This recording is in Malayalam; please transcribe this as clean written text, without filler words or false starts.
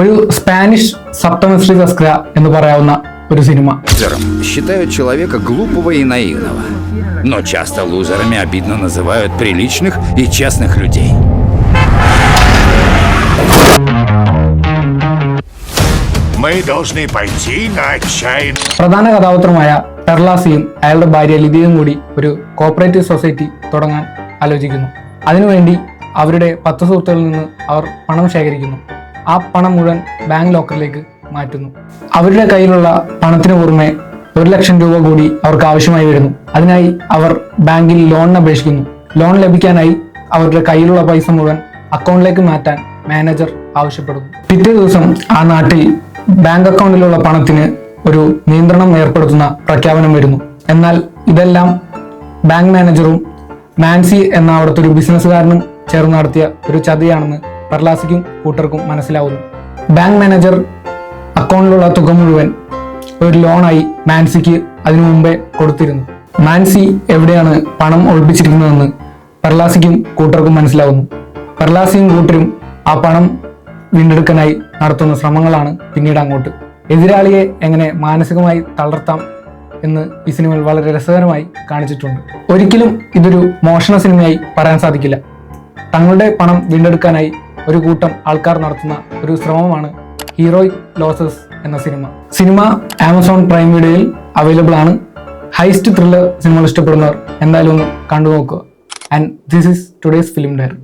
ഒരു സ്പാനിഷ് സപ്തമിസ്ട്രി തസ്കര എന്ന് പറയാവുന്ന ഒരു സിനിമ. Считают человека глупого и наивного, но часто лузерами обидно называют приличных и честных людей. Мы должны пойти на отчаянный... പ്രധാന കഥാപാത്രമായ പെർലാസിയും അയാളുടെ ഭാര്യ ലിതിയും കൂടി ഒരു കോപ്പറേറ്റീവ് സൊസൈറ്റി തുടങ്ങാൻ ആലോചിക്കുന്നു. അതിനുവേണ്ടി അവരുടെ 10 സുഹൃത്തുക്കളിൽ നിന്ന് അവർ പണം ശേഖരിക്കുന്നു. ആ പണം മുഴുവൻ ബാങ്ക് ലോക്കറിലേക്ക് മാറ്റുന്നു. അവരുടെ കയ്യിലുള്ള പണത്തിന് പുറമെ 1 ലക്ഷം രൂപ കൂടി അവർക്ക് ആവശ്യമായി വരുന്നു. അതിനായി അവർ ബാങ്കിൽ ലോണിന് അപേക്ഷിക്കുന്നു. ലോൺ ലഭിക്കാനായി അവരുടെ കയ്യിലുള്ള പൈസ മുഴുവൻ അക്കൗണ്ടിലേക്ക് മാറ്റാൻ മാനേജർ ആവശ്യപ്പെടുന്നു. പിറ്റേ ദിവസം ആ നാട്ടിൽ ബാങ്ക് അക്കൗണ്ടിലുള്ള പണത്തിന് ഒരു നിയന്ത്രണം ഏർപ്പെടുത്തുന്ന പ്രഖ്യാപനം വരുന്നു. എന്നാൽ ഇതെല്ലാം ബാങ്ക് മാനേജറും മാൻസി എന്ന അവിടുത്തെ ഒരു ബിസിനസ്സുകാരനും ചേർന്ന് നടത്തിയ ഒരു ചതിയാണെന്ന് പെർലാസിക്കും കൂട്ടർക്കും മനസ്സിലാവുന്നു. ബാങ്ക് മാനേജർ അക്കൗണ്ടിലുള്ള തുക മുഴുവൻ ഒരു ലോണായി മാൻസിക്ക് അതിനു മുമ്പേ കൊടുത്തിരുന്നു. മാൻസി എവിടെയാണ് പണം ഒളിപ്പിച്ചിരിക്കുന്നതെന്ന് പെർലാസിക്കും കൂട്ടർക്കും മനസ്സിലാവുന്നു. പെർലാസിയും കൂട്ടരും ആ പണം വീണ്ടെടുക്കാനായി നടത്തുന്ന ശ്രമങ്ങളാണ് പിന്നീട് അങ്ങോട്ട്. എതിരാളിയെ എങ്ങനെ മാനസികമായി തളർത്താം എന്ന് ഈ സിനിമയിൽ വളരെ രസകരമായി കാണിച്ചിട്ടുണ്ട്. ഒരിക്കലും ഇതൊരു മോഷണ സിനിമയായി പറയാൻ സാധിക്കില്ല. തങ്ങളുടെ പണം വീണ്ടെടുക്കാനായി ഒരു കൂട്ടം ആൾക്കാർ നടത്തുന്ന ഒരു ശ്രമമാണ് ഹീറോയിക് ലോസസ് എന്ന സിനിമ. ആമസോൺ പ്രൈം വീഡിയോയിൽ അവൈലബിൾ ആണ്. ഹൈസ്റ്റ് ത്രില്ലർ സിനിമകൾ ഇഷ്ടപ്പെടുന്നവർ എന്തായാലും ഒന്ന് കണ്ടു നോക്കുക. And this is today's film diary.